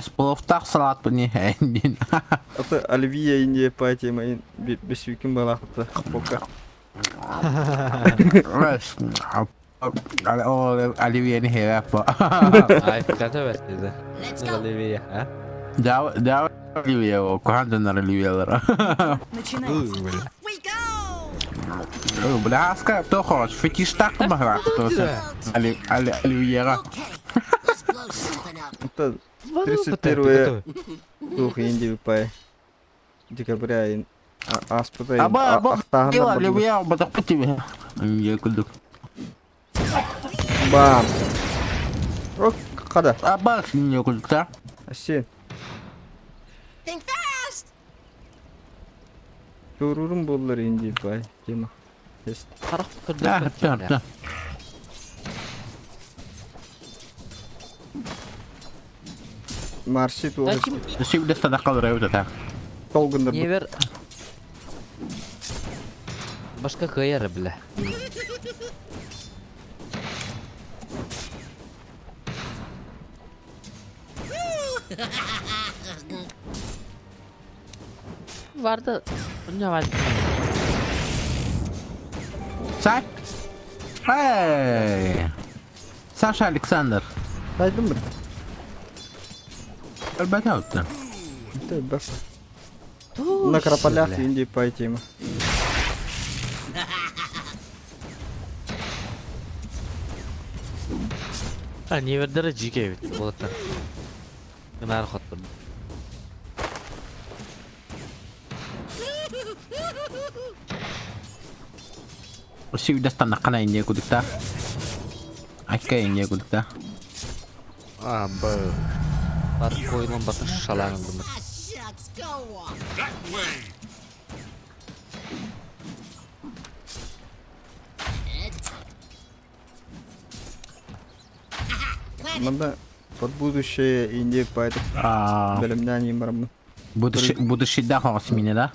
Спловтах салат пни хендин. Аты Оливия инде по темой бесвиким была пока. Оливия не хера по. Ay, kata bestiydi. Ne Olivia, ha? Да, Оливия, куханда на Оливия. Начинается. Блин. We go! Бля, скажи, кто хочешь, фетиш так помогает, Оливьера. Let's blow something up. Это Вон 31 дух инде по декабря аспытай Дело Оливьера, батак по тебе. Я куду. Бам. Рок када. Аба, не куда. Асе. Think fast! Көрүрүм боллар инде по тема. Тест. Тарах Да, пікірді. да. Марши тугыз. Şimdi sadaka veriyor da. Толгындар. Небір... Башка кайыр білі. Vardı. Ne var? Say. Hey. Sasha Alexander. Кайдым бир. Elbette yaptın. Бак. На Крополях инде по тема. Ha, neverdir jike bit. Bo'ldi. Nar xotdim. Şimdi stanna ince kudukta. Akka ince kudukta. Ah, bu. Бар koyulan bakın şalağındım. Ah, shucks, go on. That way! Надо под будущее инде по это бөлүмдөн кийин барамын. Будущий да хос меня, да?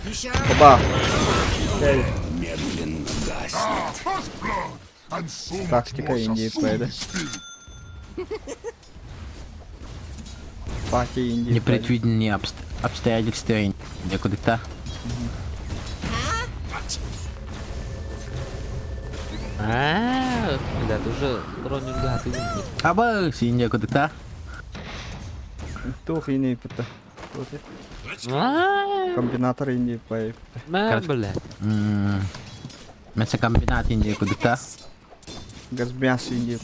You sure? Оба. First blood! And so much Тактика more shall инде по soon это. be spilled. Пати инде. Непредвиденные обстоятельства инде кудукта. Ah, lihat уже броню hati gini. Аба, инде кудукта. Тух ине пыта. Ah, Комбинатор инде по это. ben bile. Mesela kombinat ince kudukta. Газмяс инде.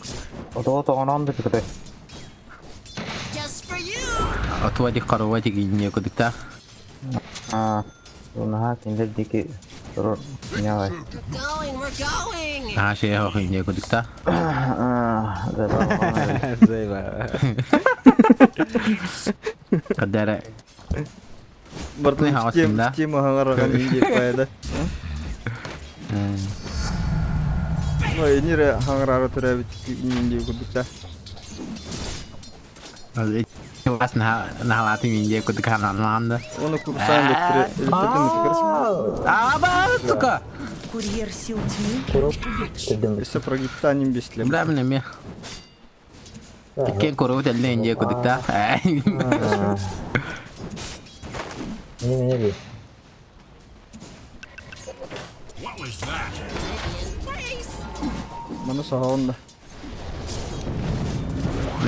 Just for you! Отводи коровати инде kudukta. We're going! Ah, şey yok ince kudukta. Zeyba. Kadere. Бардым Не, да? тема хангараган инде по это. Ну, энире хангарага төрөбүт инде кудукта. Вас нахалатын инде kudukta анланды. Оны курсан электирдим тикерс. Аба, сука. Курьер сил тьмы. Если про гиптанин беслем. Бля, блин, мне. Кен коровати инде kudukta. What was that? Mana sahanda.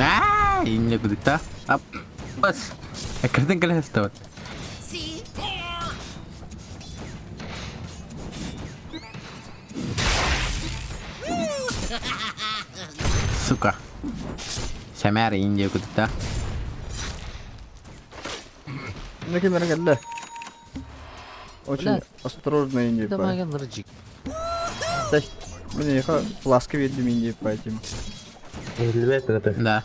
Ah, ince kudukta. Ap. Bas. Kadın kala stot. See? Сука. Семер ince kudukta. Ну кемер geldi. Очень осторожно инде по. Damagan rıcık. Тай. Мне ха фласка веддим инде по этим. Да.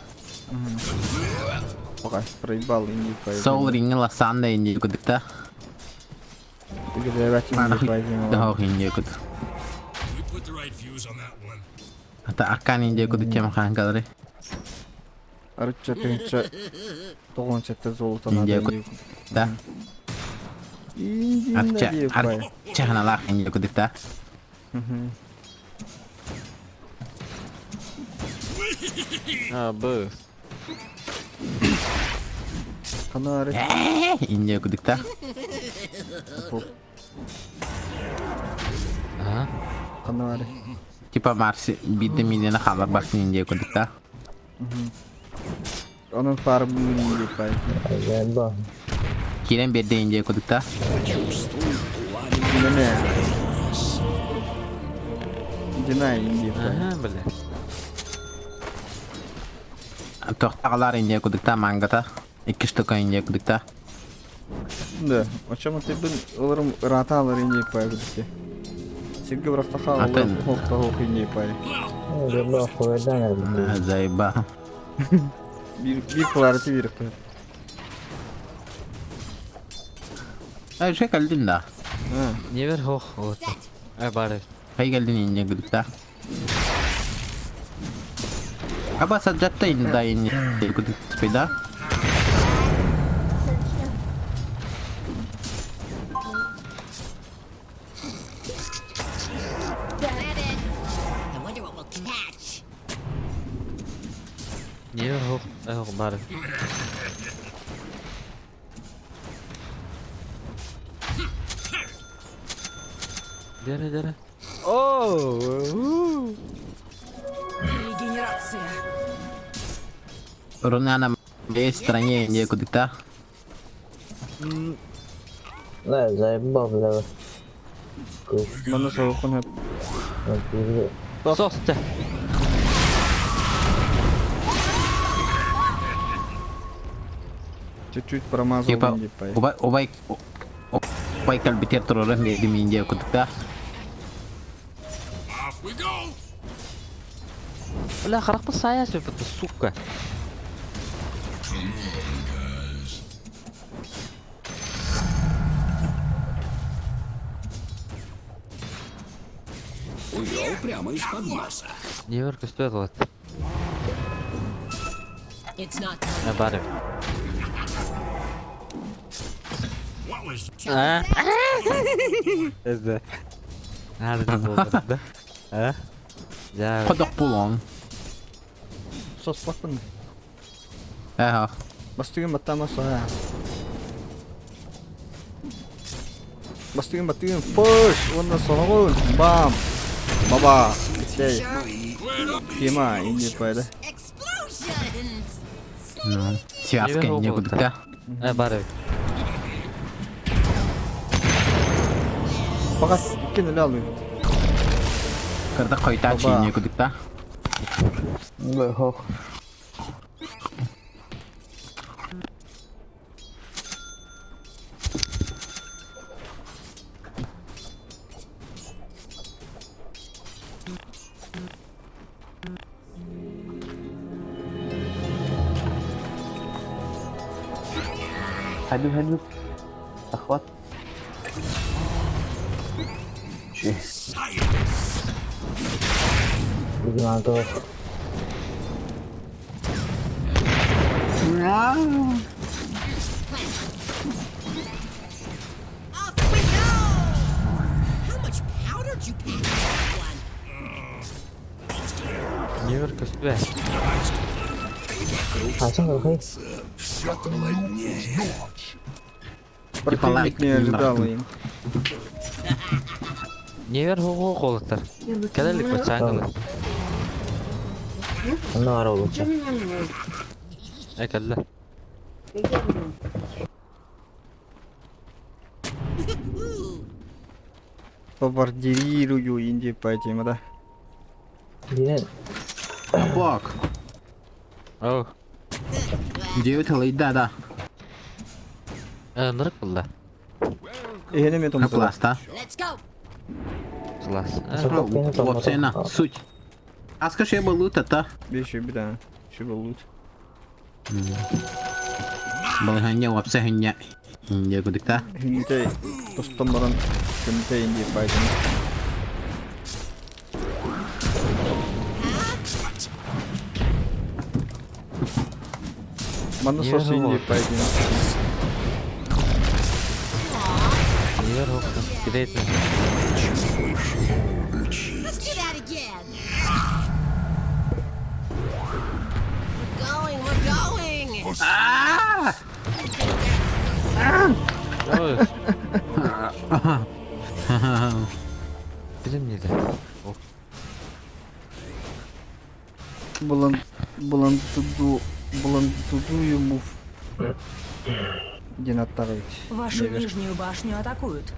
Пока проебал инде по. Soul ring lasanda ince kudukta. Гребать инде по этим. Dah ince kudu. We put the right views on that one. Ata akan ince kudukta makan kalori. Арча тенча. Тогонча золото Инде надо. Да. Инде Archa, инде по. archa hanalah ince kudukta. Ha, bu. Kanari. India kudukta. Aha. Kanari. Типа Марси биде мидена халар басын India kudukta. Onun farmı India payı. Acayip bak. Kiren berde India kudukta. Ne? Cina India payı. Aha, bile. Tohtaqalar India kudukta mangata. 2 штука India kudukta. Да. Очам тибин оларым раталар India payı gidip. Сирге биракта хаа Атын. хокта хок India payı. Acayip bak. Kuvvetten geldim. Зайба. Bir kılartı bir kılar. Ay şey geldin da. Ha. Never hoch болот. Баары. Hay geldin India kudukta. Aba sajjatta India kudukta speda. I wonder what we'll catch. Never hoch. Баары. Дere. Oh! Регенерация. Рунана в моей стране India kudukta. Ne acayip bak bile. Bana soğukun hep. Соста. Чуть-чуть промазал Типа India payı. убай кальбитер турорын бедим India kudukta. Off we go. Бля, харах па сая се пата, сука. Увел прямо из-под носа. Never көстөт болот. It's not. Баары. What was Эзде. Hadi de oldu da. Ha? Ya. Kodok bulon. Sos bakın. Ha. Bastığın batama sonra. Bastığın. Push. Ondan sonra koyun. Bam. Baba. Şey. Kima India payı. Explosions. Ну, связка Never India hoch kudukta. Баары. Fakat ikini alıyor. Kırda koytaç Baba. India kudukta. Böyle hok. Hadi. Akhwat. Şey. Bizim altı. Off we go. How much powder did you pack in that one? Never көстө. Kaçın bakayım. Противник не ожидал им. Never hoch болоттар. Келелик ба чангылы. Ne ara olacak? Келле. Бомбардирую Индию по этим, да? Yine Bak. Oh. 9 лайда да. Нырык булда. Yeni mi Tom? Хапласта. Let's go. Класс. Вот цена. Суть. А скажи, я был лута-то. Bir daha. Şu bulut. Балганья вообще ханья. India kudukta. Hindi tostambaran kente India по этим. Bana sos Niye India oldu? по этим. Never hoch. Great. Let's do that again. We're going. Ой. Білем неді. Булантуду мув. Динаттарович. Вашу нижнюю башню атакуют.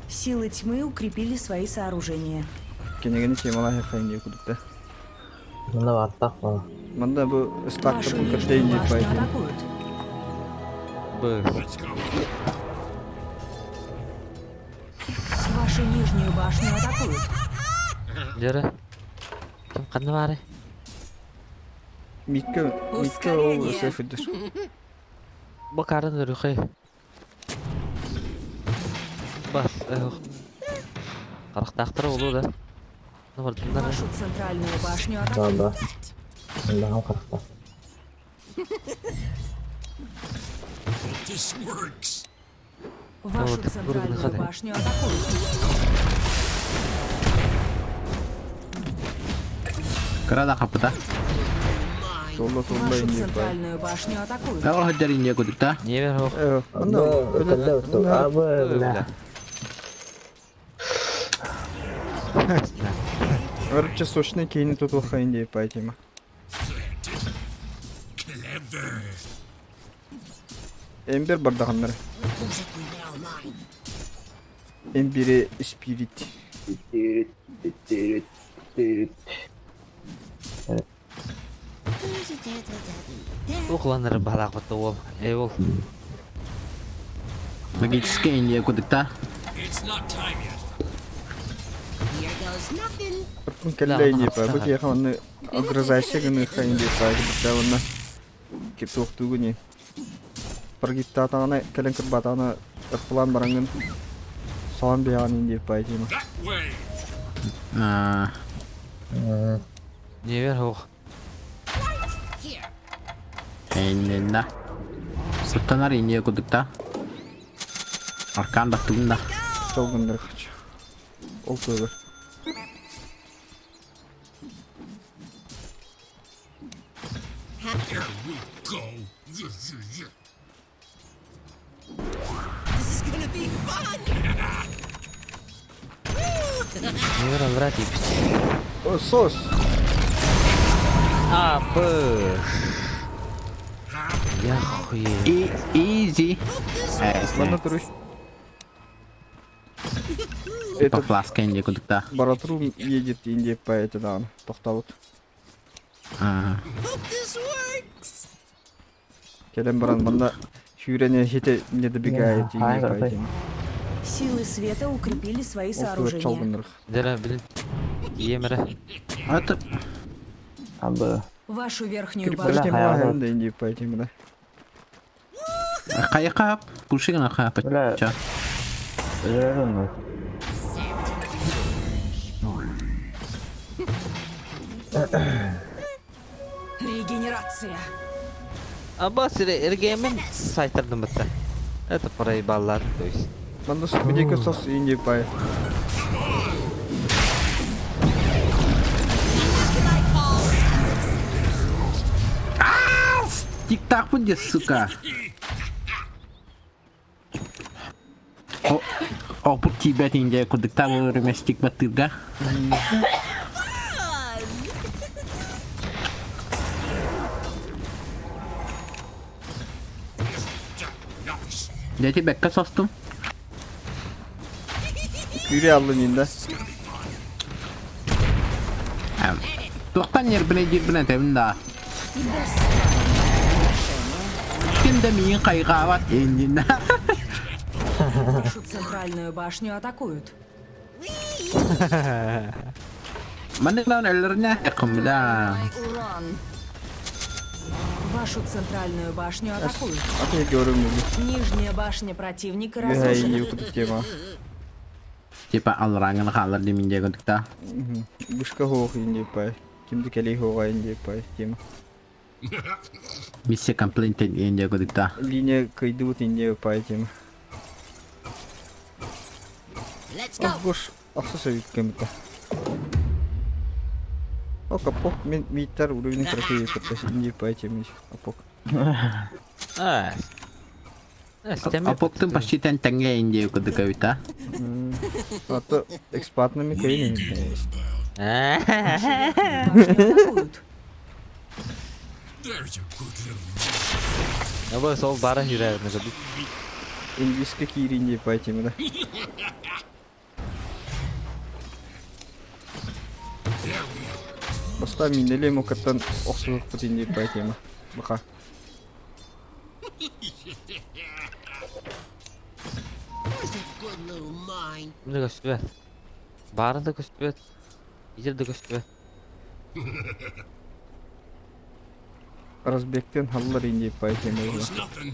Силы тьмы укрепили свои сооружения. Кенегени темала хефайн диye kudukta. Bunda var tak var. Manda bu startta Вашу bu нижнюю kaddeyin diye башню paydı. атакуют. Біз. Let's go. Вашу нижнюю башню атакуют. Жері. Кім қанды бары? Mikke o Ускорение. sefidir. Бұл қарын үріқи. Бас. Қарықтақтыры олу да. Нұмырдыңдар. Вашу центральную башню Да, атакуют. да. Bunda ham qirqta. This works. Вашу Вот, центральную выходи. башню атакуют. Kırada kapıda. Solla Вашу diye paydı. центральную башню атакуют. Ne var hacer ince kudukta? Не бер хоқ. Evet. Anda Bunda öyle. ötürü abi bile. Örtçe soşne keyni tutul kayın diye paydı ma. Clever. Ember bardağınları. Embere spirit. Uqlanır balaq batı ol. Ey ol. Magiske ince kudukta. It's not time yet. Here goes nothing. Örtün kelle diye paydı. Bu diye kanı agrazaysa günü kayın diye paydı. Bu da ona kip tohtu günü. Pergitta tane kelen kerbatana ırpılan barangın. Soğan bir anın diye paydı ma. That way. Не бер хоқ. Eynenda. Sırtanar ince kudukta. Arkan baktığında. Çok gündür kaç. O kadar. Here we go. This is gonna be fun. Не бер алрат епіс. O sos. Апыш. Я хуе. Easy. Bana duruş. По Это фласка инде kudukta. баратру едет Индия по это да. Тохталут. Hope this works. Келем баран банда шүрене хите не добегает Индия по этим. Силы света укрепили свои O kadar сооружения. çalgındır. Дәрі білін. Емірі. Atıp. Abi Вашу верхнюю Kirpali башню. tema hayal hem de Индия по этим da. Kayakap. Kurşun kayakap. Öyle. öyle mi? Регенерация. Аба сире эргемен сайтырдым бітті. Это проебалар, то есть. Banda bir de sos Индия по. Tik-tak pun dia suka. Oh, put Tibet ince kudukta bu remestik batırga. Nice. Jadi bekka sostum. Yürü alın indi. Tuqtan yer bine tevinde. Şimdi miyin kaygavat indinde. Вашу центральную башню атакуют. Mana lawan ellernya yakımda. Урон. Вашу центральную башню атакуют. Ataya görünmüyor. Нижняя башня противника Ve Индия разрушена. kuduk tema. Tipa alrangan kalır di minja kudukta. Buşka hoğ Индия по. Kimdi keli hoğa Индия по tema. Bisa completed inja kudukta. Linya kıydıvut Индия по tema. Let's Oh boş. Aksa sevdik kemikte. O kapok min mitar udah ini terus Индия по tema. Kapok. А. Стеме. Апоктун почти тенге инде кудык авита. Ото экспатными кейни. Башню атакуют. There's a good little Я бы сол бара жүрәгіне жабы. Ингишке кирин деп айтайын да. Баста минеле мокаттан оксулук бутин деп айтайын. Бака. good little mine. Bunu da göster. Barını da göster. İçeri de göster. Разбектен халлар ин деп айтайын. It's nothing.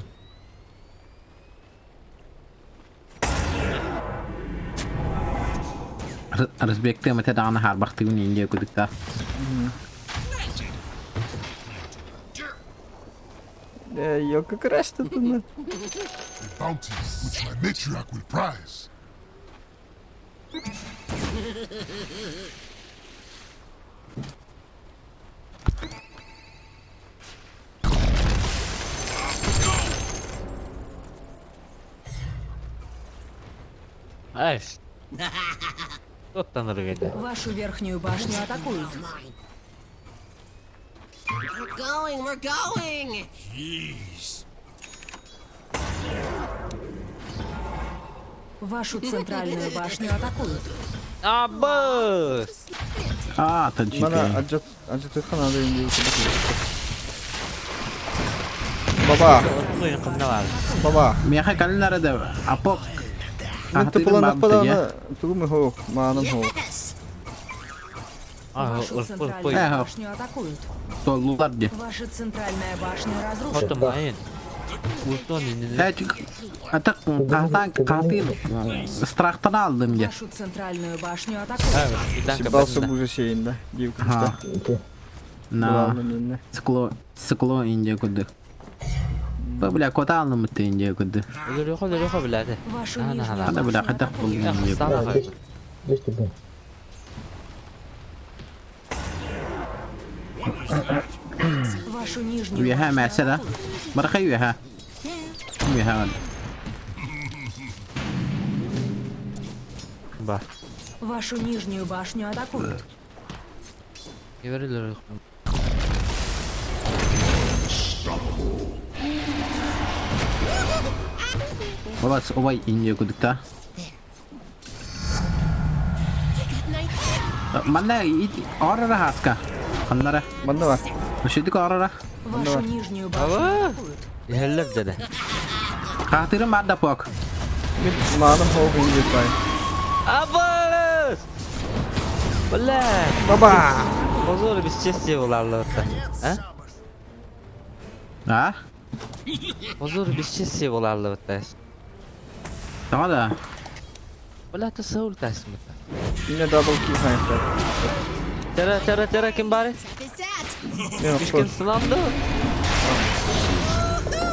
Разбекте мете дана харбахтыгын инде кудык та. Yok краsh тут. Bounties, which my matriarch will prize. Ай. Тут таныр geldi. Вашу верхнюю башню атакуют. Mine. We're going. Jeez. Вашу центральную башню атакуют. Абы. А, таджи. Mana acıtı kanada indi kuduk. Baba, Oyun kımına var. baba. Меха калнара да. Апок. Мен тупыланып паданы тугумы хо, маным хо. Ah, Вашу ой, центральную ой. башню атакуют. Толлулар де. Ваша центральная башня разрушена. Потом ayın. Ulton inini. Хачик. Атак катин. Страхтан алдым де. Вашу центральную башню атакуют. Evet, bir dakika Сибалсы ben de. bu şeyinde. Diye Ha. kudukta. На. Bulanın eline. Скло инде кудык. Бля, кота алдым мте инде кудык. Ölür yok birader. Вашу Ana нижнюю ana. Ада бля хатак бул Ya инде. sana bak. Just a bit. Вашу нижнюю Уяха башню мәсәлә. атакуют. Барха уяха. Уяха. Bak. Вашу нижнюю башню атакуют. Verilir yok. Бабас овай инде кудыкта. Манна орара хаска. Каннара. Banda var. Мышыдык орара. Вашу нижнюю башню Ава. атакуют. Yeller dedi. Хатырым барда пок. Мен maным hо indi bay. Abas. Блядь. Baba. Bozor bir ses yiyorlar orada. Ha? А? Bozor bir ses yiyorlar orada. Tamam da. Блядь, ты саул тасмы. Yine double kill hayatlar. Tera kim bari? Ne Düşkün yapıyor? sınandı.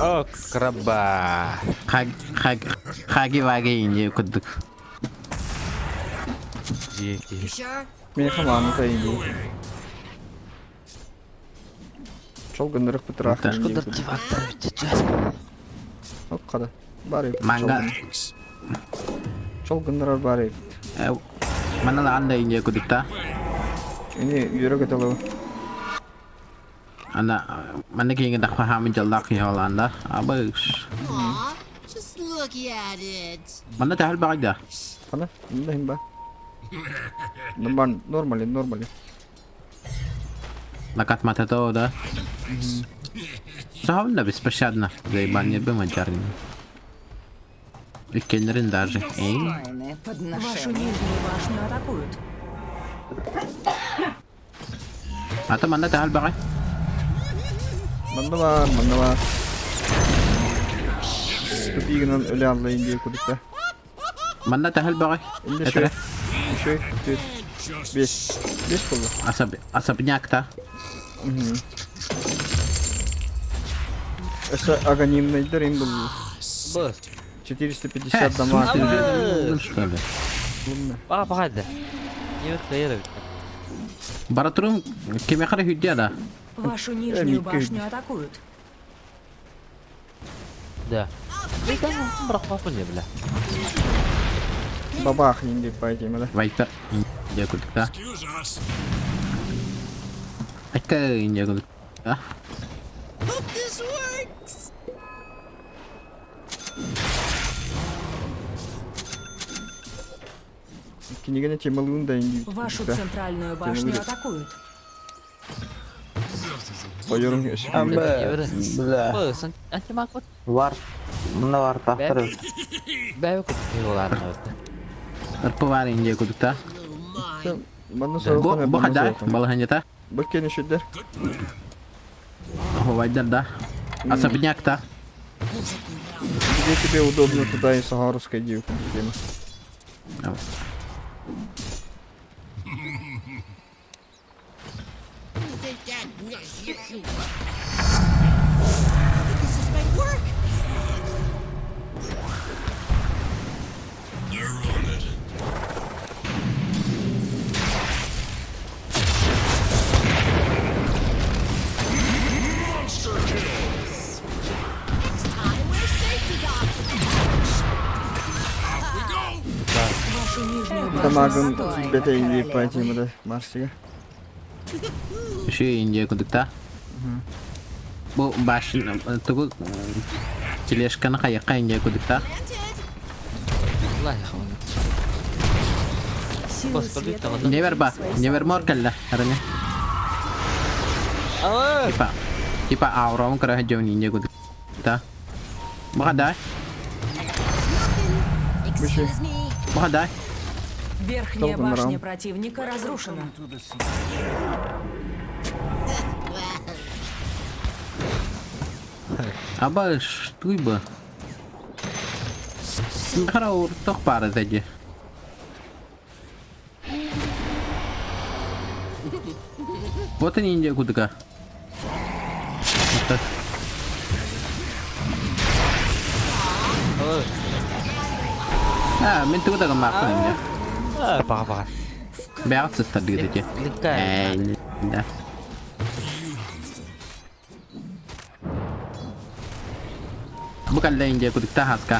Oh, krabba. Хаги ваги инде кудык. Jeki. Мен хамамı da indi. Çok gındırık bir taraf. Taş Кудыр тивактар bitecek. O kadar. Bari. Манга. Çok gındırar bari. Mana la anda инде кудыкта. Ini yürek atalı. Ana mana kinga dak paham jallak ya Hollanda. Abus. Aw, just look at it. Mana tahal bagda. Kana? Bundayım ben. Normali. Lakat mata to da. Сахавна беспощадно. Заебание бы мочарни. И кельнерин даже. Эй. Вашу нижнюю башню атакуют. А то манда tahal bagay. Banda var. Tubiğinin öyle anlayın diye kudukta. Manda tahal bagay. İndi şöyle. Şöyle. 5. 5 kullu. Asapnyak ta. Esa аганимный дрим был. Bus. 450 дамаг. Что ли? Bak hadi. Yemek de yere bitti. Баратрум кеме хара худя да. Вашу нижнюю Микки. башню атакуют. Да. Itu berapa pun ya belah. Babak indi paytimada. Viper India kudukta. Excuse us. Akka India kudukta. Hope this works. Кинигene чемалун да indi. Вашу центральную башню атакуют. Koyuyorum. Yevere. Belah. Oh, sen anca makut. War. Bunda war tahtır. Bayu kut yolarna öte. Arpa var India kudukta. Little mine. Bana soğuk. Bu haday balahannya ta. Bakın şurada. Viper da. Особняк ta. Где тебе удобно туда и сахарская девка. You think that? Yes, you This is my work. They're on it. It's time wear safety goggles. We go. Вашу нижнюю башню Damagım атакуют. bete indi paytimada. Marsiga. Şu India kudukta. Bu başın tugu Çileşkanı kayakka India kudukta. Allah ya kawan. Силы Bos света pergi tangan. Never ba? Never more kalla haranya. Oh, Tipa aura mo kara jauh India kudukta. Baka dai? Excuse me. Baka dai? Верхняя Толком башня раунд. противника разрушена. Aba ştuy ba. Kara ortak para saja. Вот они India kudukta. oh. Men tugu da gamak India. Ah, apa-apa. Beyaz sesler gitu aja. Lengkap. Dah. Bukan lah India kudukta haska.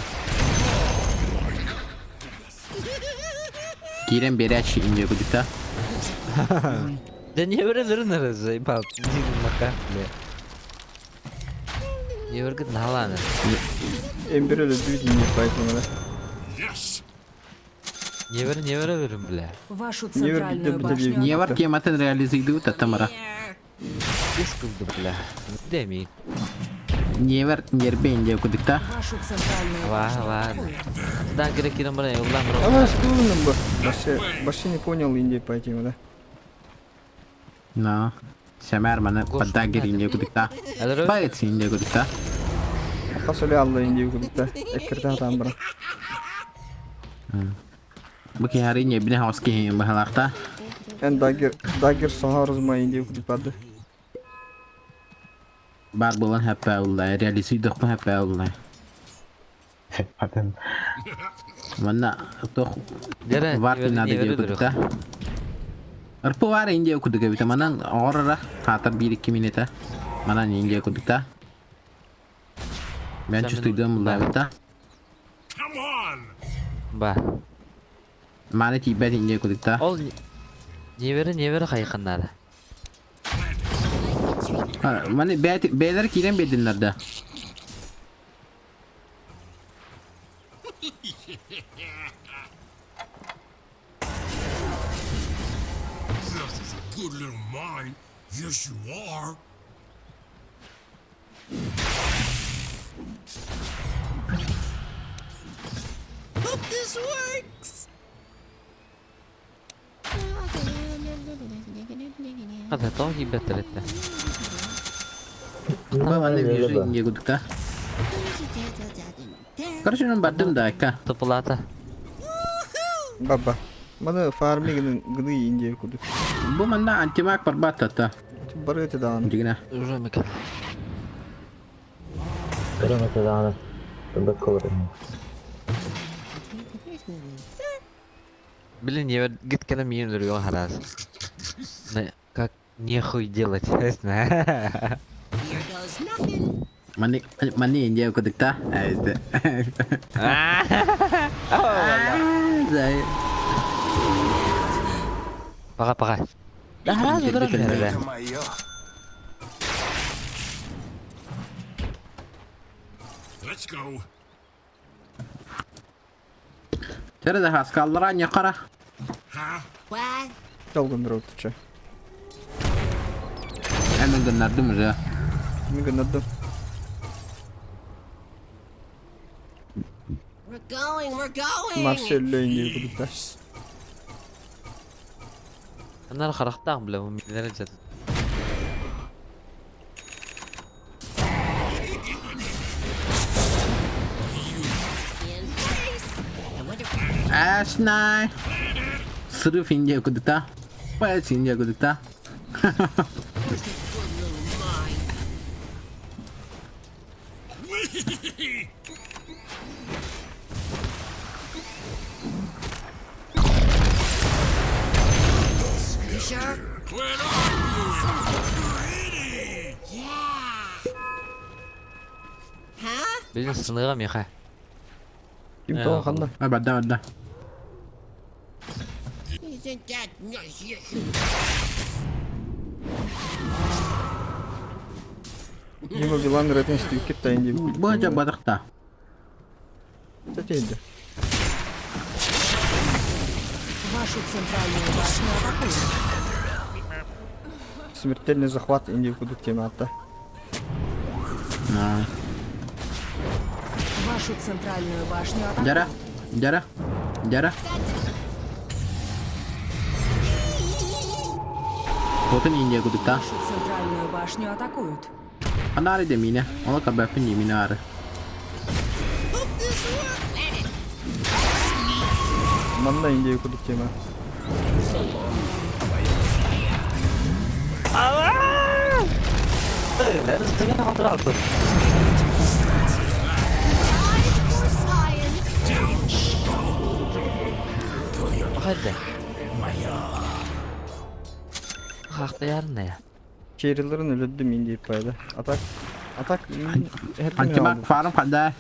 Kiren beri aç India kudukta. Dan yevreleri neresi? Bak, di makan. Yever git nalan. Embire de düz indi paytimada. Yes. Yevere verin bile. Вашу Не верь, центральную где башню бдели. Niye var атакуют. ki maten realize tatamara. Biz kıldı bile. Demeyin. Niye var yerbe India kudukta. Вашу центральную Ваа, башню ваа. атакуют. Дан kira-kira mana yoldan bro. Ага, стулным бы. Вообще не понял Индии пaytimada. No. Semer mana pada gir India kudukta. Alır Bayet si India kudukta. Fasole Allah India kudukta. Ekirta tam bırak. Bagi hari ini bini house ki bahalakta. En dagger saharızma India kudukta. Bar bulan hapa ulay realize dokma hapa ulay. Paten. Mana tuh Dere, var yevere- nada yevere India verin. kudukta. Arpa var India kudukta bita mana orara hatar 1-2 minute mana India kudukta. Ben Sen çüstüydüm ulay bita. Come on. Bah. Mana tiba India kudukta. Ol yevere kayıkınlar. Mana beyler kiren bedinlerde. This is a good little mine. Yes, you are. Hope this works. Hadi toh better etti. Mana yüzü India kudukta. Karşının badım da ka. Tıpılata. Baba. Bana farming gıdı India kuduk. Bu mana antimak perbata ta. Barıtı dağın. Jigna. Уже мекал. Terus macam mana? Tebak kau ini. Блин, я гид когда меня дурил раз. Как нехуй делать, ясно? Here goes nothing. Mani India okuduk da. İşte. Zay. Pakai. Dah razı durum nerede? Let's go. Çere de haskallara yakara. Huh? What? Dalgındır otuça. Hemen gönderdim ya. Kimi gönderdim? We're going. Marcel'le indi okuduk da. Onlar karakter bile bu milleri cadı. In place. I wonder Asnay. Sırf India okuduk da. Bayağı India okuduk da. good little mine. You sure? Where are Yeah. Huh? Bizim sınırım yok ha. Kim Ya, tamam kandan. Ha badda. Isn't that nice? Yes. Yimo bilan gradin stüyük gitti indi. Bu acaba badık da. Teteydi. Вашу центральную башню атакуют. Смертельный захват indi okuduk temada. Вашу центральную башню атакуют. Jara. Потом India okuduk da. Вашу центральную башню атакуют. Anari de mine. Ona kadar fin mine arı. Hope this works. Manla indi okuduk tema. For science. Hadi. Hakta yarın ne ya? Carry'ların öldürdüm indi payda. Atak her gün Anki bak aldı. farım kadar.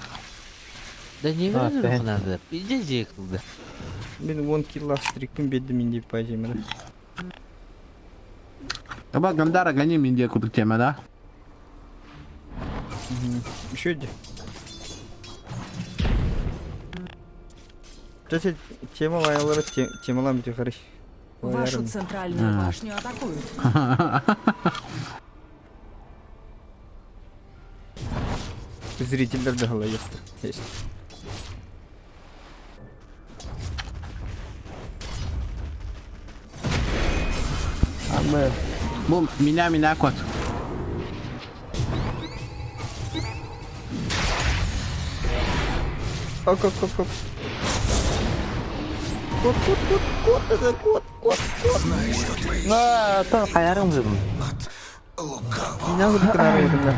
Da niye Ha, böyle ben- kınadı? İyice yıkıldı. Ben 10 kill last streak'im bedim indi payda. Ama gandara ganyan India okuduk temada. Şöyle. Кстати, тема вайалары темалам бите қарай. Вашу центральную башню атакуют. Зрителер де халай yaptı. Есть. Ama Bu mina kot. Kok. Kod. nah, tuh kayak belum. Ne oldu kadar yakında?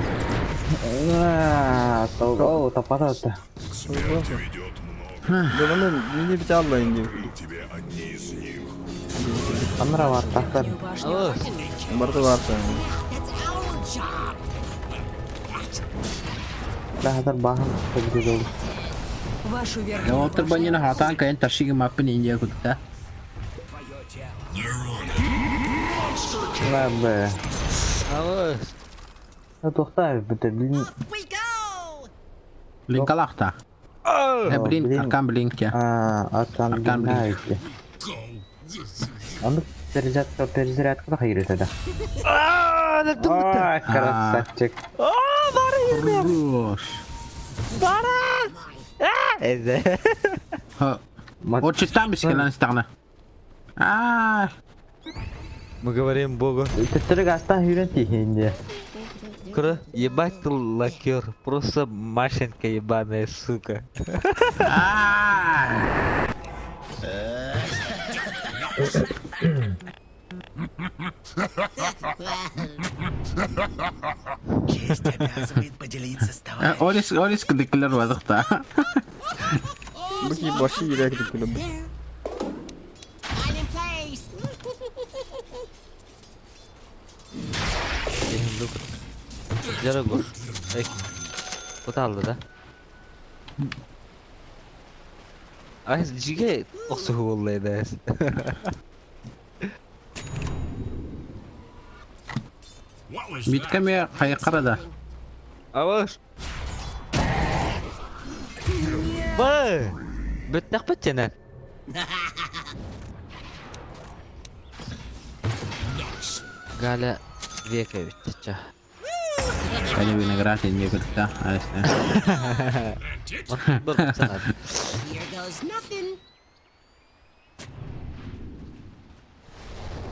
Nah, tahu tepat tuh. Devamlı mini bir tane Allah'ın gibi. Kamera var taklar. Башню Aa, Barda var sen. That's our job. Dah ada bahan seperti itu. Вашу Ya верхнюю otur башню banyak hatan kayan tashi mapin India okuduk da. Nah, be. awas. Tuh tak, betul ini. Off we go. Link alakta. Ne blink blink. arkan blink ya. Akan Akan naik. Go. Untuk terjerat ke kiri saja. Aa, ne dur. Oh, keras cek. Rush. Eze. Ha. O çiftten bisikletten istana. Aa. Мы говорим Богу. Tetap gasta hüren tihinnya. Кро, ебать ты лакер. Просто Машенька ебаная, сука. Aa. Olis gıdıklar vadık da. Bakayım başı yürek dikülüm. There. I'm in place. Jara gor. Ek. Bu da aldı da. Ay jige osu ollaydı. What was Bitka mi kayıkara Avaş. Ba. Büttak bütçenen. Gala veka bütçe. Kaya vinagrat injek kudu ta. Alasnya. Bütçenen. Here goes nothing.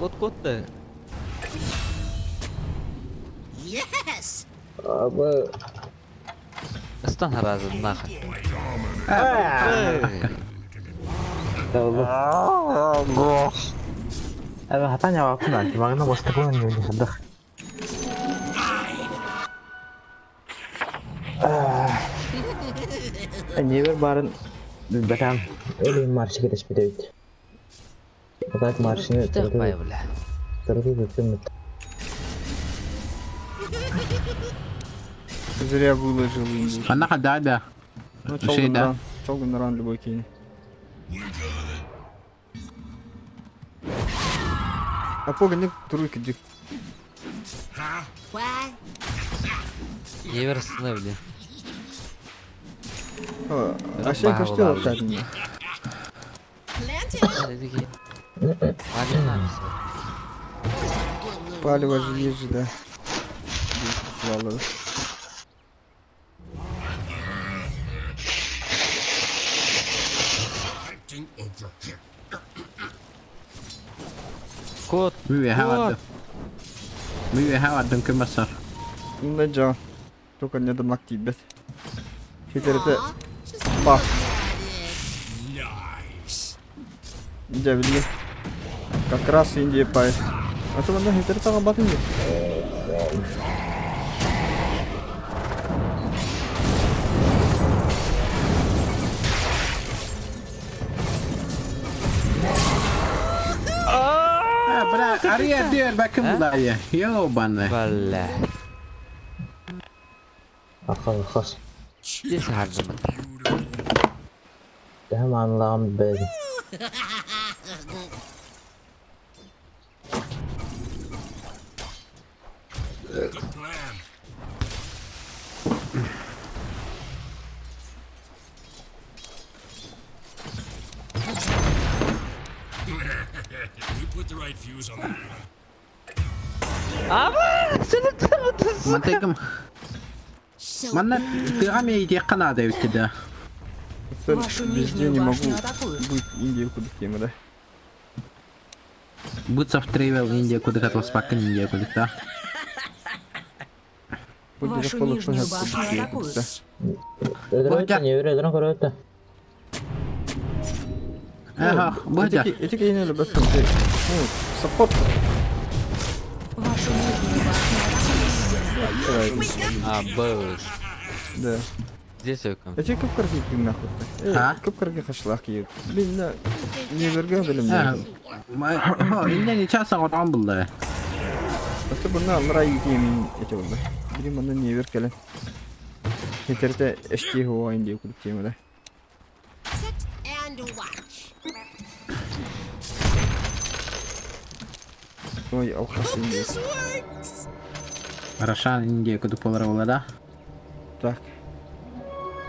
Kot da. Yes. Abi. Istan harazın nakı. Allah. Abi hata nyawa aku nanti makanya bos teguh yang jadi sedih. Anjir bareng batang. Öyle marşı gidiş bir de. Fakat marşını Tutaq bay bile. terus bütün Зря выложил инди. Mana kada ada. Ну, Şey de. Чолгунран любой кинь. А погони тройка дик. What? Yever ısını bile. А şey kaçtı o kadın. Planted. Dedi ki. Hadi ne yapıyorsun? Палево же есть же, да. Валовый. acting over here? Kot. Mü hava. Mü hava dön kemasar. Ну да, только не дам активить. Теперь это Aw, just пах. Nice. Дявили. Как раз Индия пай. А то она хитер там батын. Bırak araya diyor bakın bulayı. Yo bana. Valla. akal khas. Desi harcama. Daha manlağım böyle. Good plan. We put the right fuse on that one. Ama senin tanıdın. Mantıkım. so Mana тыгам я иди канада ведь да. Вашу Везде нижнюю не могу башню атакуют. быть Индию куда тема, да. Бутсов тревел Индия куда как вас пока Индия куда та. Вашу нижнюю башню атакуют. Öldürüyor niye öldürüyor koruyor. Ага, бутя. Эти кейны любят там. Ну, саппорт. Вашу нижнюю башню атакуют. А, бэш. Да. Здесь öküm. Эти көпкөргө ким нахуй. Ha? Көпкөргө хашлах кийип. Мен не берген билем. Ha, инден içe sağdan buldu. Аты буна мрай кийим эти болды. Бир мында не бер келен. Хитерде эшти хуа Индия куда тема, да. sit and watch. Ой, алхас Индия. This works. Рошан Индия куда полировала да. Так.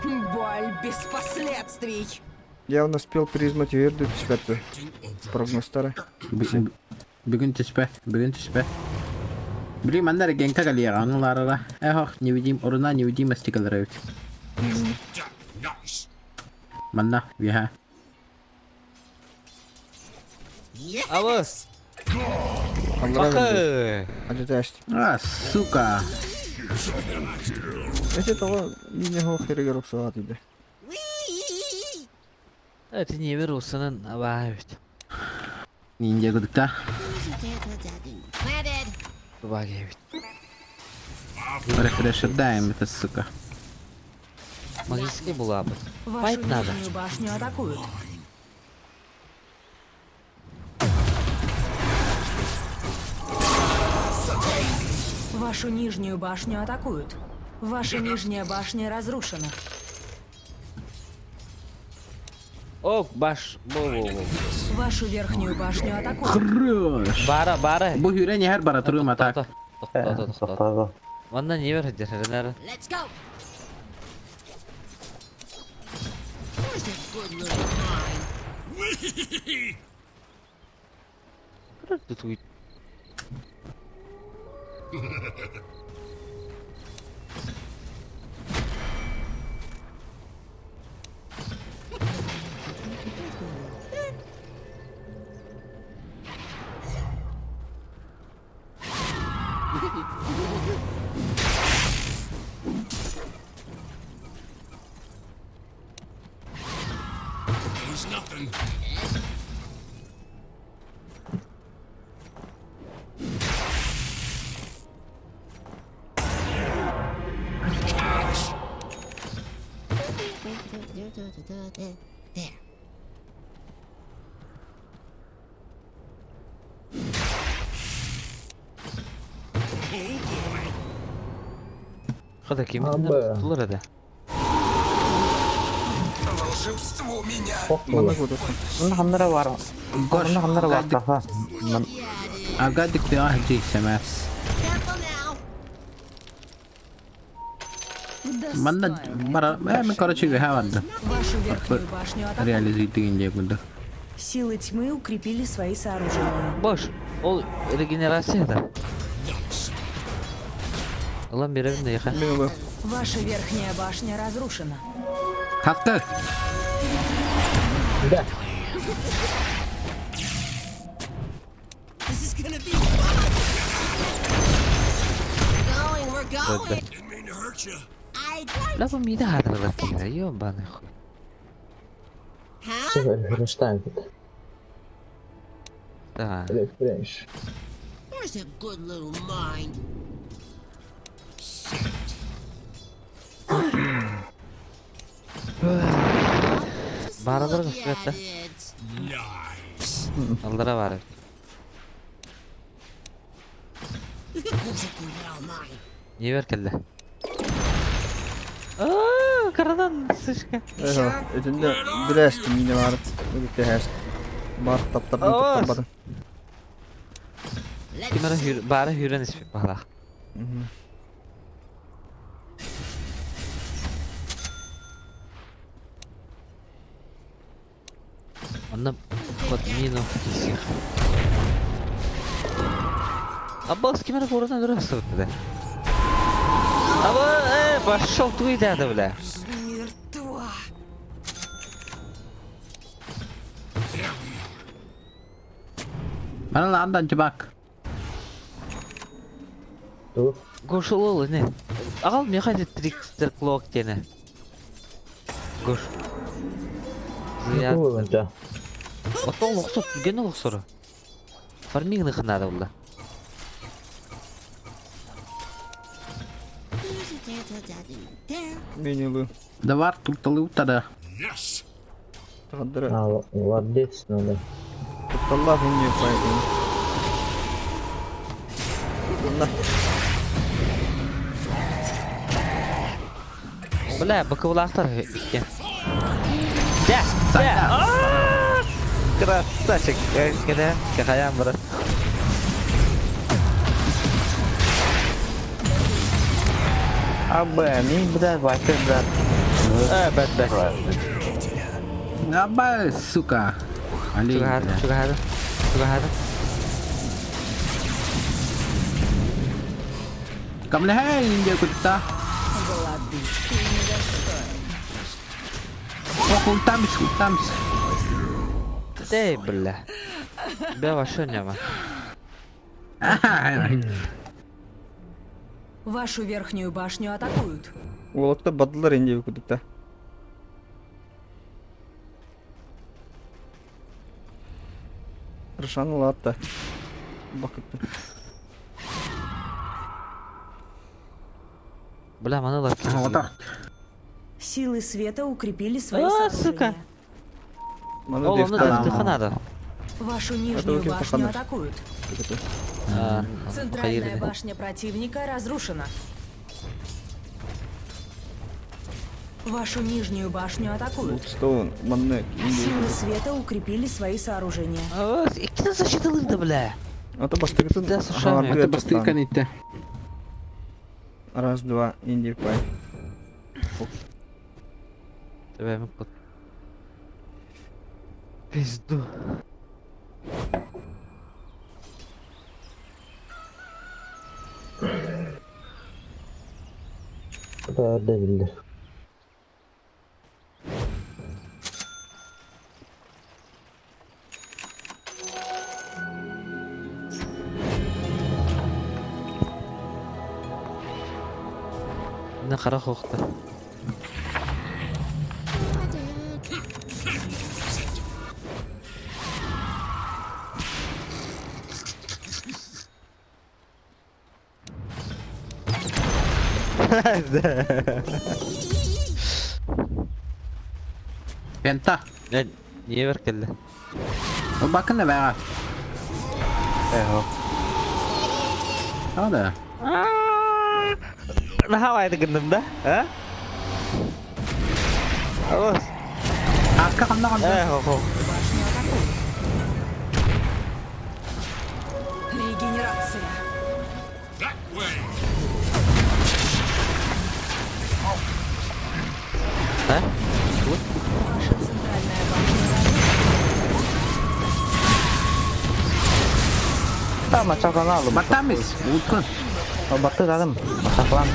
Боль без последствий. Я успел признать Верду эксперту. Прогноз старый. Bugün tüspe. Biri mandar gengka kali ya kan lara. Ne bileyim oruna ne bileyim mastikalar evet. Nice. Mana biha. Yes. Avuz. Allah'a Bakı. Hadi taştı. Ah suka. Эти того не хо херегер оксоат иде. Whee! Evet, niye bir Rus'un hava evet. Ninja kudu ta. Planted. Bu bak evet. Refresher даем это сука. Магический был абы. Вашу Файт надо. нижнюю башню атакуют. Вашу нижнюю башню атакуют. Ваша нижняя башня разрушена. О, баш. Во. Вашу верхнюю башню атакуют. Хорош. Бара. Bu hüren her bara turun atak. To'xta. Mana ne beradi? Let's go. Where's that good little mine? There's nothing. There. Hadi kim Abi. tutulur hadi. Волшебство меня. Mana ko'rdim. Bunda hamdara var. Bunda hamdara var kafa. Agadik bir ahci istemez. Careful now. Banda bara ben короче vardı. Вашу верхнюю башню атакуют. Realize edince bunda. Силы тьмы укрепили свои сооружения. Boş. O regenerasyon da. Ulan bir evinde yıka. Meni bu. Ваша верхняя башня разрушена. Kalktı. Bir de. This is gonna be fun. We're going. Didn't mean to hurt you. I tried. La bu mide hadırlık ya. Yok bana. Huh? Sefer hırıştan git. Da. Refresh. Where's that good little mine? Baradır Look kısmet at it. Nice. Aldıra var. Where's that good little mine? Niye ver kelle? Aaa karadan sıçka. Eho, içinde bir estim yine varıp. Birlikte hest. Bar taptadım Awas. tutamadım. Kimara bara hüren ismi bala. Anna kod mino kisir. Abbas kimara buradan durası bitti. Ama başşal tuydu da bile. Мертва. Bana landan bak. Dur. Goşul ol ne? Ağal ne kadar trickster clock gene. Goş. Ne olunca? Otol oqsop gene oqsoru. Farming xinada ulla. There. Meni bu. Da var tuttalı utada. Yes. Tadırı. Ha, var desin öyle. Tuttallah bunu yapayım. Allah. Bula bakıvlaqlar ekan. Ya. Красавчик. Когда какая брат. Abi ini benar baca benar. Bet. Apa suka? Ali. Suka hada. Kamu leh injek kita. Oh, kutams. Дай, бля. Бела шоняма. Вашу верхнюю башню атакуют. Olakta badılar ince bir kudukta. Rışan ola hatta. Bakıptı. Бля, мана лапки. Вот так. Силы света укрепили свои А, сооружения. сука. Bana Oğlum defter da aldım. tıkanadı. Вашу нижнюю окей, башню похоже. атакуют. А, Центральная hayır. башня противника разрушена. Вашу нижнюю башню атакуют. Бултстоун манны Силы света укрепили свои сооружения. Абас, ikkita защиталıydı bile. ата бастыгытын Да, слушай, Это бастыйкан итте. Раз, два, инди пай. Тебе ми под... Пизду. Orada bildir. Ne kara koktu. Penta. Ne? Niye berkelle? O bakın da be. Eho. Hadi. Ne havaydı gındımda? Ha? Abas. Arka kanda kanda. Eho. Регенерация. That way. Ha? Ваша центральная башня Tamam çaklanı aldım. Matamis. Utkun. O baktı dedim. Çaklan.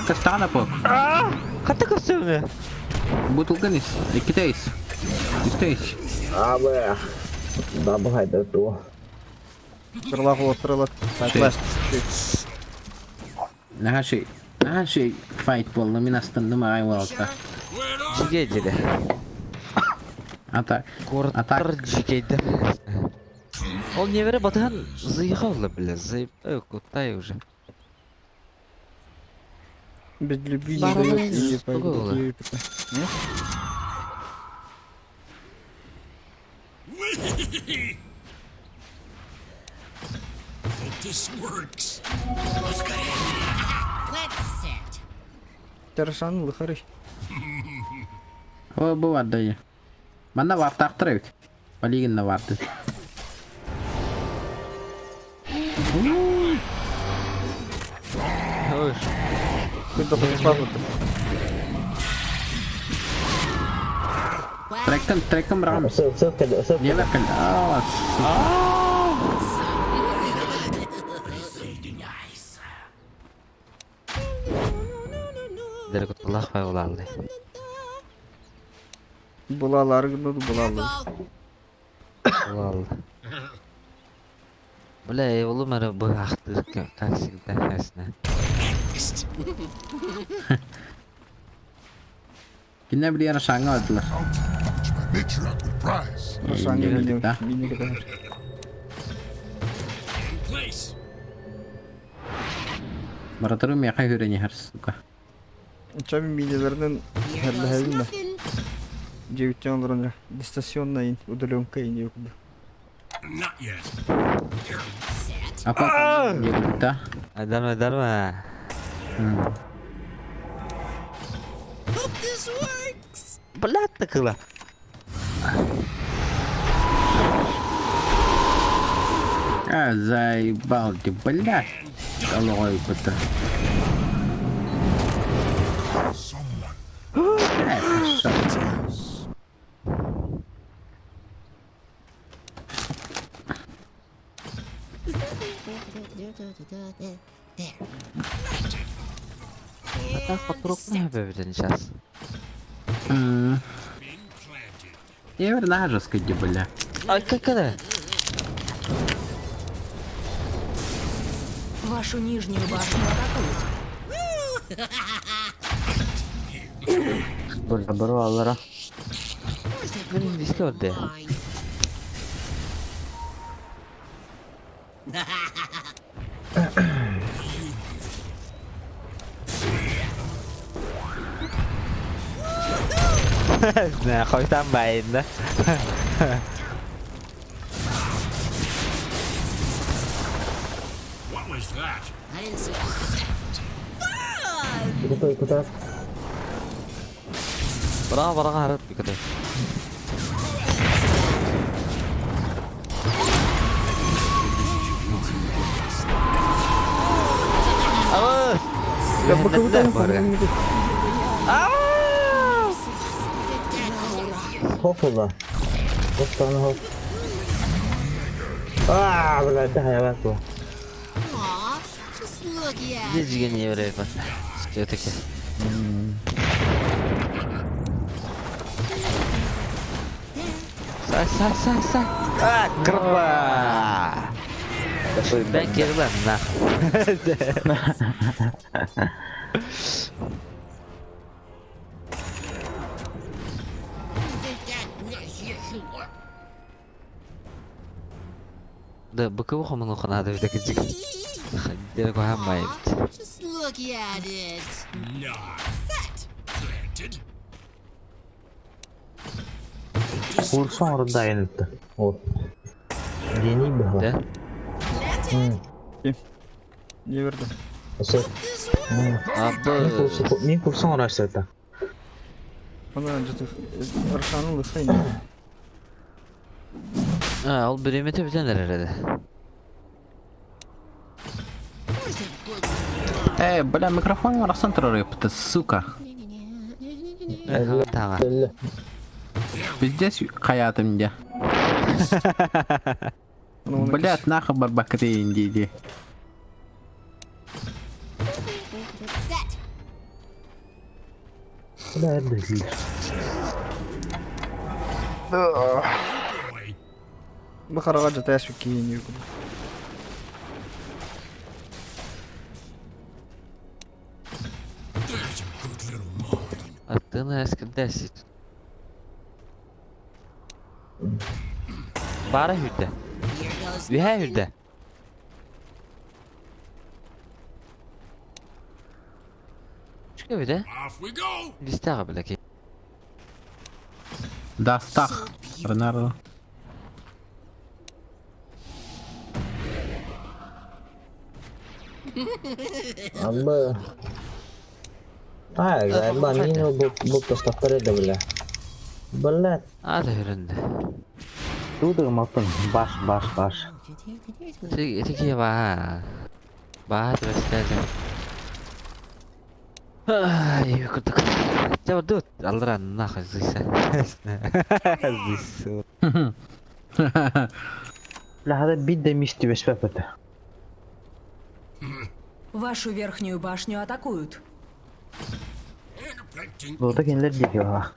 Kıstan da pok. Katta kostümü. Butulkan is. İkiteyiz. Üsteyiz. Abi. Daha bu hayda tuh. Кырлах отырылат. Сайтлаш. Her şey fight bollu. Min astındım ay volta. Jigeydi. Atak. Kortlar jigeydi. Он не верит, батан заехал, бля, заеб... Кутай уже. Без любви Барон не из инди пай. Гогола. Hope this works. Let's sit. Тершан лыхарый. O bu vardı ya. Bana var taktırıyor. Baligin de vardı. Hoş. Куда попал? Trekken bram. Sırf kedi. Sırf Niye bakın? Dari kutulak pay olaldı. Булалар гынды булалар. Olaldı. Bля, oğlum ara bu aktı как всегда ясно. Yine bir yere şanga aldılar. Which might make you out with prize. Рошан Инди мини вердик, да? мини када. In place. Baratırım ya kay hüreni her suka. Чами минилерден Here goes херлехевин. nothing. 9 лорна. Дистанционная удаленка и не куда. Not yet. Set. Apa? Yedik da. Eder mi? Hope this works. Bля tıkıla. Заебал ты, блядь. Головой это. There. Так вокруг не выведен сейчас. Being planted. Я верю на жесткой бля. Ай, как это? Вашу нижнюю башню атакуют. Buru allara. Benim diski orada. Fine. Ne koysam bayında. What was that? I didn't see. Ikut. Bırak harap bir kadar. Awas. Ya bakın Hop ulan. Hop tane hop. Berarti hayat bu. Aw, just look at Dia juga nih berapa? Sekitar ya. Say. Kerba. Ben kerba. Nah. Da bakı bu kaman okan ada bir dakika. Dia kau hamai. Just look at it. Nah. Planted. Kursan orada yanıttı. O. Yeni bir hava. Da. niye verdin? Nasıl? Apa? Min kursan araştırdı. Bana önce arkanın lıkayın. Ha, ol birimete biten herhalde. Бля, микрофон рассан рыпты, сука. Tamam. Belli. Пиздец хаятымде. Блядь, нахуй барбакрейн дейді. Set. Bu da her değil. Boy. Bu karagaca teşvik giyiniyor. There's a good little mine. Attığını eski desit. Bara hüdde. Here goes Bir her hüdde. Çıkıyor bir de. Off we go. Liste kabul ki. Дастах. Ренардо. Amba. Galiba Nino bu tastakları da bile. Belat. Ada hüründe. Tudo makan baş. Tiki bah. Bah terus saja. Ay, kutuk. Coba dut, alran nah zisa. Zisu. لا هذا بيد ميشتي بس بابته. Вашу верхнюю башню атакуют. And a planting. Burada kendileri diyor ha.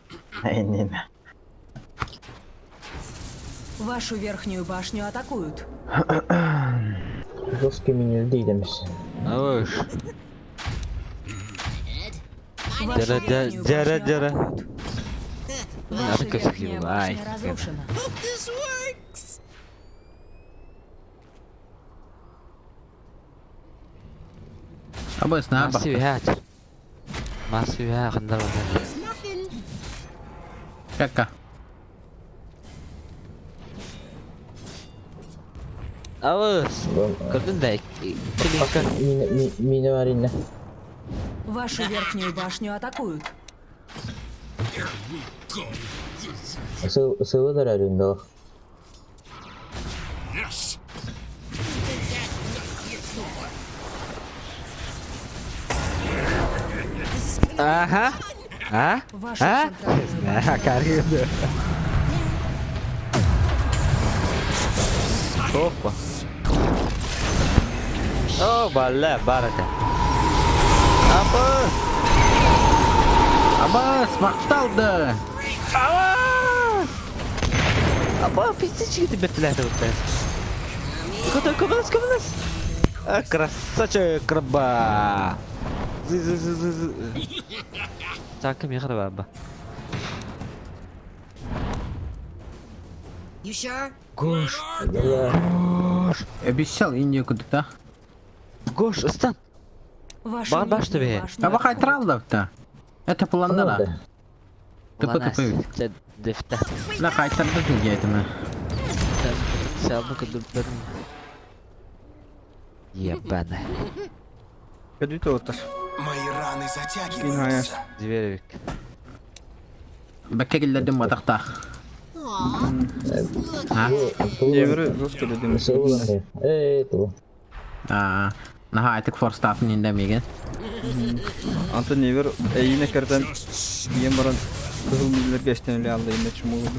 Aynen. Вашу верхнюю башню атакуют. Dost kimin değil demiş. Avuş. Вашу Jara, верхнюю jara, башню jara. атакуют. Ваша Надо верхняя красиво, ай, башня разрушена. Hope this works. Абыс, на Masih бах. hat. Masih hat kendal. There's nothing. Кака. Avuş. Gördün de klikka. Mine var yine. Вашу верхнюю башню атакуют. Here we go. Sıvıdır elinde o. Yes. Aha. Ha? Вашу Ha? центральную башню Karıydı. Hoppa. Oh, balla, baraka. Apa? Абыс, мақталды. Apa пиздички тебе тляты вот это? Куда? Красавчик, краба. Зы. Takım yakar baba. You sure? Goş. Обещал Индию куда-то. Goş, ıstan. Вашу Бар баш нижнюю тебе. башню Абы атакуют. қайтыралды-то. Это планнара. Тупы-тупы. Defte. Ла қайтырды деге айтымы. Sabı kıdırtlarım. Ебаная. Kötü otur. Мои раны Nihayet. Зверевик. Bekke gillerdim batakta. Ha? Neveri dost geldi. Nasıl olur lan? Bu. Aa. Naha artık Forstaff'ın indemeygen. Anta never eyine kerden yem baran kızıl miller geçten öyle aldı yine çum oldu.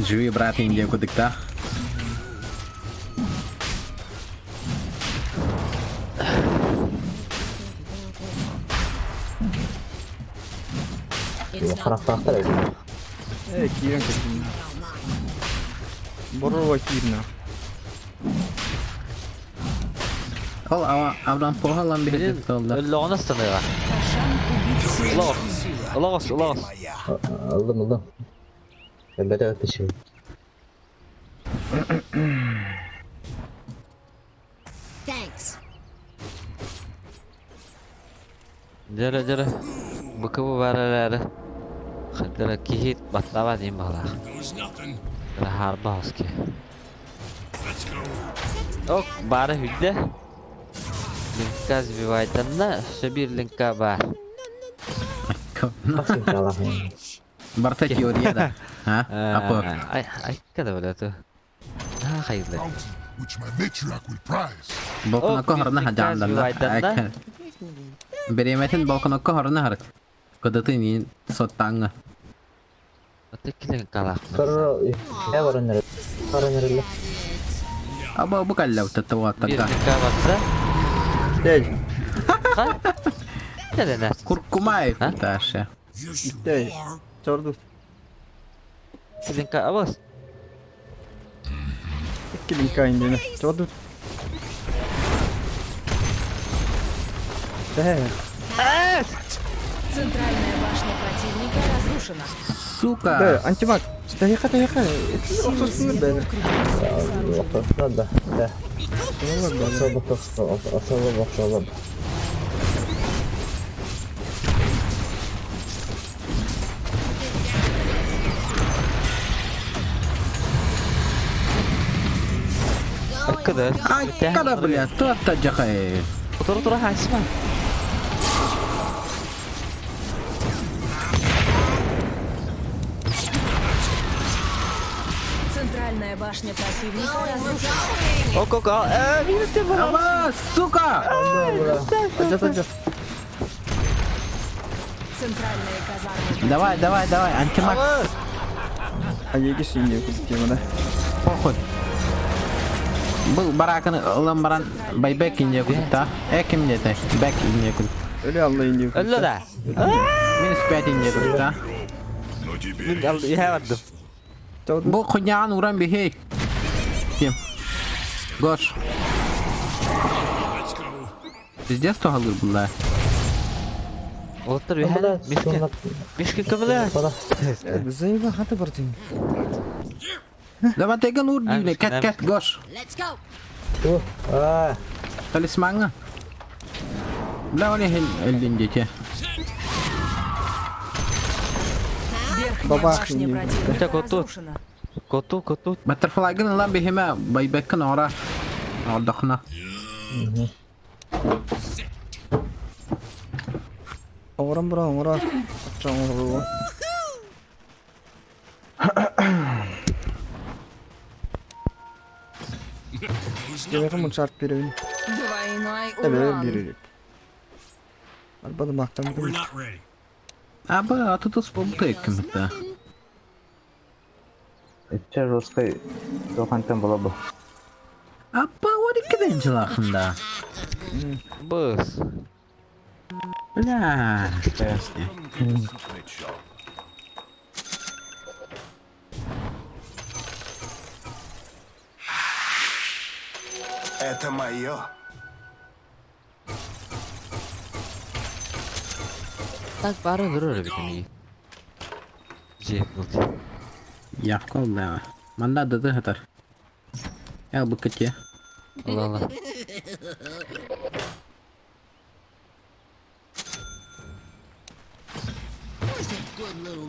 Живи, брат, Индия кудыкта. Karakter öyle. Kiren kesin. Borro var kirna. Ол авдан похалан бирет oldu. Öllüğüne sınırlar. Ulan. Aldım. Ben de ötüşüm. Thanks. Jere. Bıkı bu vereleri. Xidere kihit batlava diyeyim bala. Goes nothing. Jere harba hoski. Let's go. Ok, bari hüdde. Linka zivaytanna şu bir linka var. Nasıl inşallah yani. Barta teoriya da. Ha? Apa? Ay kada böyle tu. Ha hayırlı. Bounty, which my matriarch will prize. Balkonokka horna hajamdan da. Beremetin balkonokka horna harak. Kadatı ni sottanga. Öteki linka lak. Karo ne var önleri? Karo nereli? Aba bu kallav tatawa Bir taka. linka varsa. Değil. Ha? Ne dener? Kurkumay taşa. Yes, you Değil. are. Sordu. Bir linka avaz. İki linka indine. Sordu. Центральная башня противника разрушена. Suka. Да, антимаг. Таяка. Отсутствует böyle. Yok da. De. Asıl. Kadar. Ay kada bля, то таджахай. Otur hasma. Центральная башня противника разрушена. Ok. Bir de Aba suka. Acat. Центральные казармы. Давай, антимаг. Ayıge sinye kudukemada. Pokut. Bu barakını lambaran baybek ince kudukta. Kim dete? Back ince kuduk. Öyle Allah iniyor. Ölle de. Min spet ince kudukta. Bir aldı yapmadım. Sordu. Bu kunyağın uğran bir hey. Kim? Goş. Let's go. Bizde stohalır bunlar. Otur bir Ama da hal. sonra Mişkin kabile. bana Zeyva hadi bartın. Zaman tegan uğur divne ket goş. Let's go. bu. Talismanga. Bla öyle elin geçe. Верхняя Бабах башня не противника Так вот тут. разрушена. Kotu. Butterfly'ın lan bir heme baybekin ora. Aldakna. Oran bura. Atacağım onu. Yemeğe mi çarp bir oyun? Двойной Evet урон. bir. Albalı maktam We're bir. not ready. Aba atutus bu tekim hatta. İçer Roskay Rokanten bula bu. Aba o dikkat encelakında. Bus. Bla. Это мое. Tak bari durur bir tane. Jeff buldu. Yafka bla. Manda dadı hatar. Ya bu kıtya. Allah.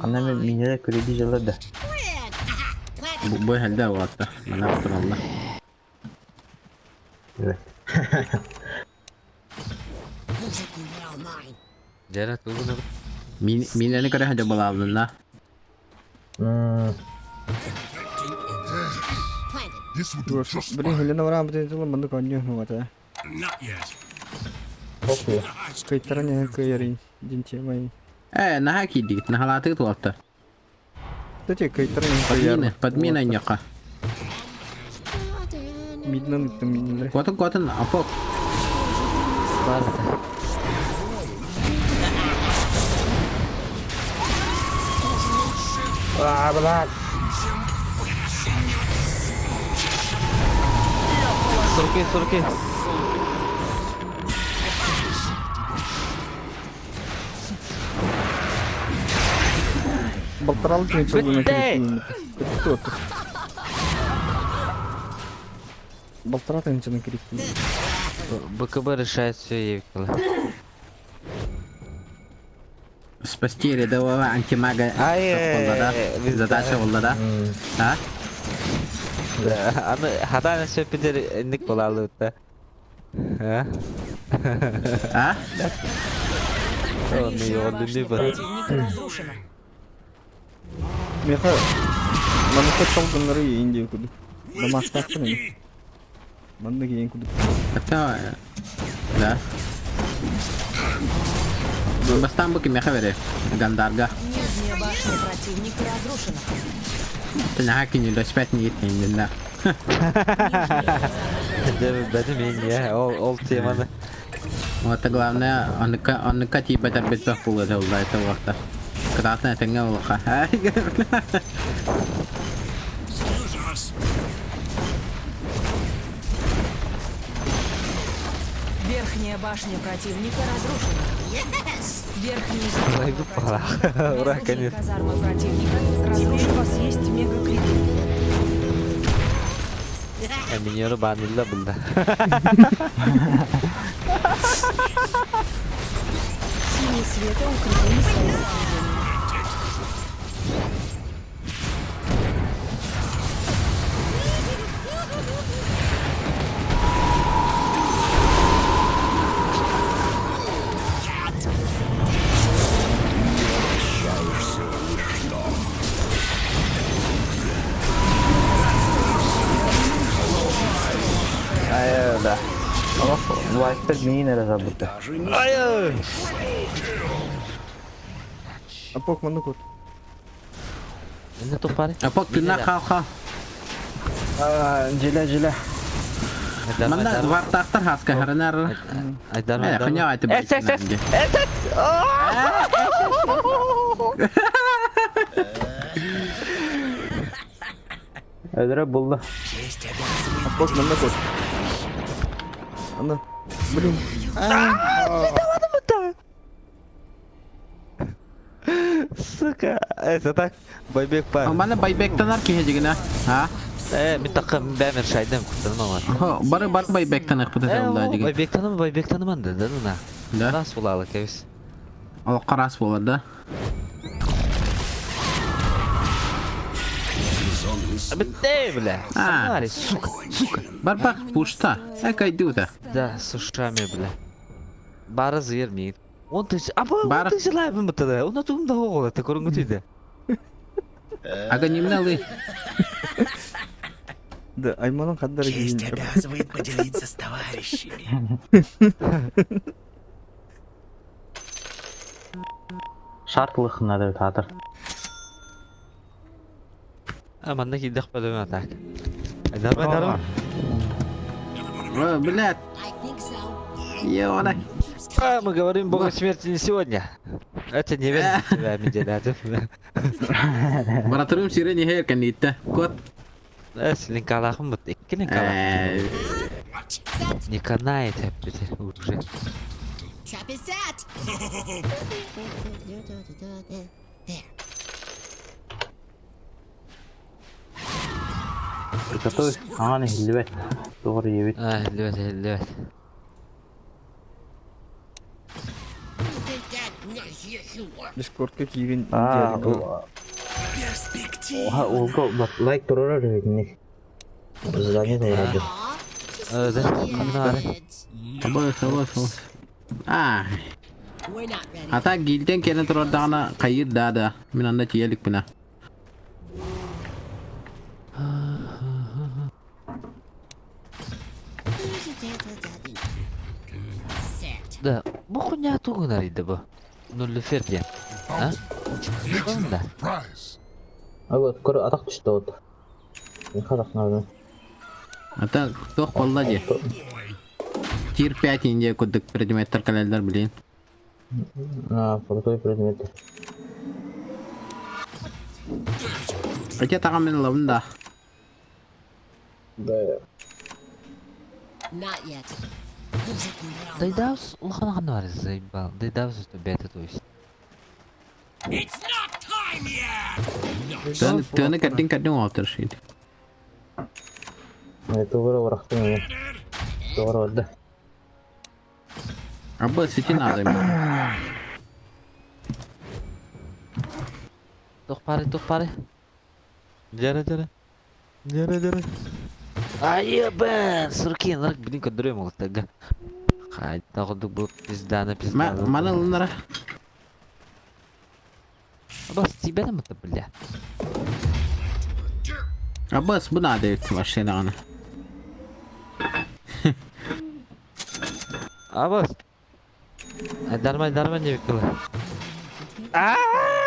Anneme minere kredi jaladı. Bu halde o hatta. Bana bakın Allah. Evet. now mine. Jarak dulu. Mineni göre hadi bulalım la. Planted. This will do just Beri fine. helena orang betul betul bantu konyo nu mata. Not yet. Okey. Kaytarannya ke yari jinci mai. Nah hakiki, nah halatı tuvalta. Tadi kaytarannya ke yari. Подмина ньока. Midnan itu midnan. Kuatın apok. Vardı. Wah, berat. Surki. Baltaral jinci bunu Bitti. Betul. Baltaral jinci bunu kiri. БКБ решает все Евикла. Спасти рядового антимага. Задача oldu da. Ha? Хатана все пидер ник болалды да. Ha? Он его не был. Противника разрушено. Mereka mana çalgınları yiyince kudu. Damaktaktın ini. Mana giyin kudu. Hatta da. Бастан буки меха вере. Гандарга. Нижняя башня противника разрушена. Ты на хаки не доспять не етнен да. Benim yenge ol теманы. Вот это главное, он типа это без захула это вот. Красная фигня улаха. Use us. Верхняя башня противника разрушена. Верхняя Зайду пора. Ура, конец. казарма противника разрушена. Теперь у вас есть мега-крипер. Минеру банилла бunda. Силы света укрепили свои сооружения. Да. Вайспер бini nereye забыто? Hayır. Apok mana kut. Ne topar? Apok kena kal. Jila. Manda vartaktar haska haranar. Aydar. Хня это будет. Ödere buldu. Apok mana kut. Ana. Блин. Сука. Это так. Байбек пар. Mana baybektanar ki hejigina. Ha? Bir takım ben şeyden kurtarma var. Barı baybektanar kutu oldu hejigi. Байбек tanımandı da na. Da. Ras bulalık evis. Al qaras bolada. Bitti bile. Ha. Сука. Barbar puşta. Ekayduda. Да, сушами бile. Бары зырмейді. Он тысяч... Бары- он тысяч лайбын бұттады. Он атуымда оғылы, ты көрінгі түйді. Ага немналы. Да, Айманın kadar giyin. обязывает поделиться с товарищами. Şartlık nadır tadır. Аманда кейдіқ бөліме атақ. Айдар. Блядь. I think so. Ёна. Мы говорим бога смерти не сегодня. Это не верно тебя, Медиадов. Baratırım sireni her kanita. Kod. Силин калахым бұт. Еккенен калахым. Не канает әппеті уже. Trap is set. There. Приготовь. Аны, левет. Doğru yevit. Левет. Think that yes, you are. Discord'ka giyin. Oha, olga bak like durur öyle. Zdanie da yaradı. Aw, just Evet. kids. Sabah. Ah, We're not ready. ata gilden kene trodana kayır dada. Min anda ciyelik bina. Set. Да, bu kunyatu gunarıydı bu. Nullu ferdiyen. Ha? Which makes you Onda. the prize. Evet, kuru atak düştü o da. Ne kadar nerede? Ata toh kollaje. Тир 5 инде коддык предметтер калелдер билин. Фото предмети. Ача тагам мен лавында. Да. Not yet. Дайдавс улхана хана var zayıbal. Dayдавс üstü beta то есть. It's not time yet! Таны каддин отыр шийди. Тугра бырактым мен. Тугра болду. Абба сити надо. Тух пари. Jara. Ayo ben, surki narak bilin kadroyum oldu taga. Haydi takıldık bu pizdana. Mana лынара. Bas tibere mi tabi ya? Аббас bu надо ettim aşağıya ana. Abas. Darman diye kılı.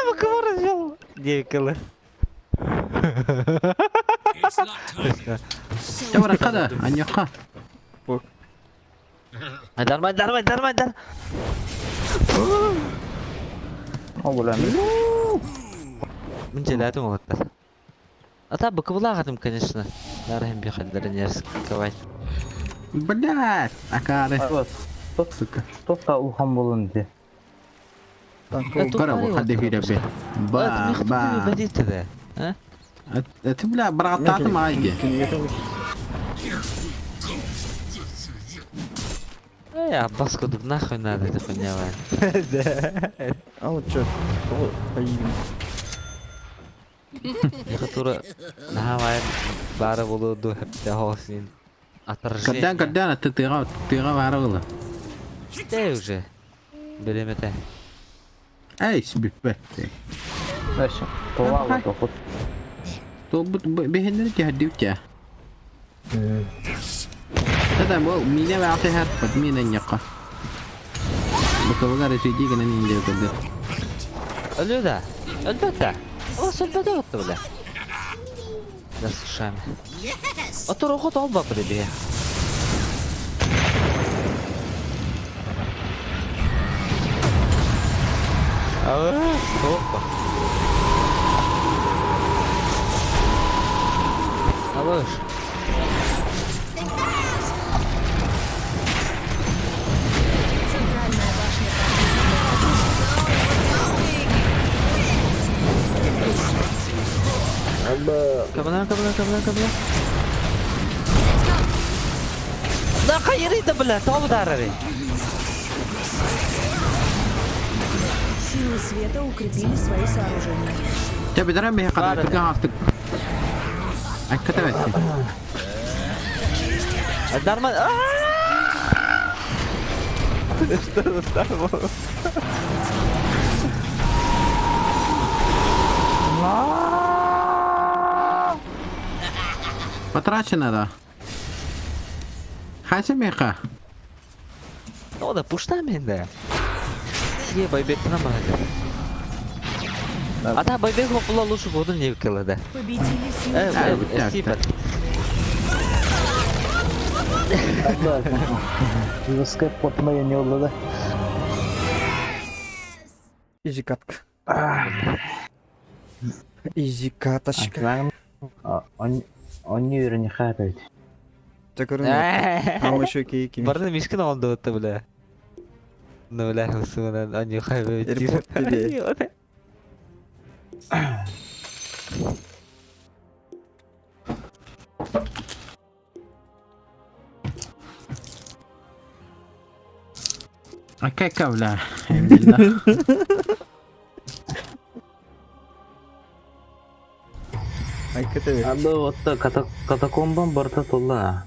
Bu kıvırız yol. Diye kılı. It's not time. Tawara kada anyoka. Darman. O bulan. Menjelatım oldu. Ata bu kıvıla katım конечно. Darahim bir hallerin yarısı kavay. Блядь, акары. Evet. Сука. Tosta ulham bolun diye. Кара бу хадди фире бе. Ба. Badite de. Ha? Это бля брататы майги. Abbas koduk nahуй надо это понимать. А вот чё? Поедем. Которая нахуй бара болуду hep de hosin. Отражение. Каддан это тыга варыгылы. Де уже. Беремете. Эй, сбиппетти. Наше. Товала тохот. То бехендер тихадди утя. Kada bu mine ve atı her pat mine nyaka. Bu kavaga residi gene ninja kodu. Ölüyor da. Elbette. O sölbede yoktu bile. Nasıl şam? Yes. Otur okut ol bak böyle diye. Hoppa. Alış. Центральная башня Kabına. Da kayırı da bile. Tavu da ararı. Силы света укрепили свои сооружения. Ya bir tane bir kadar tıkan artık. Ay kata versin. Darman. Потрачено да. Хася меха. O da puştan bende. Ye baybekten ama hadi. Ata baybek hopla luşu kodun ne kıldı. Победили силы так, Сипер. Юска потмaya ne yolladı? Изи катка. Изи каташка. Onu ürünü kaybet. Такорун. Ama şu keyiki. Barda miskin oldu otta bile. Ne bile husumen anyu kaybı. Airport dedi. Akay kavla. Alhamdulillah. Ay kata ver. Abi otta katakomban barta tolla.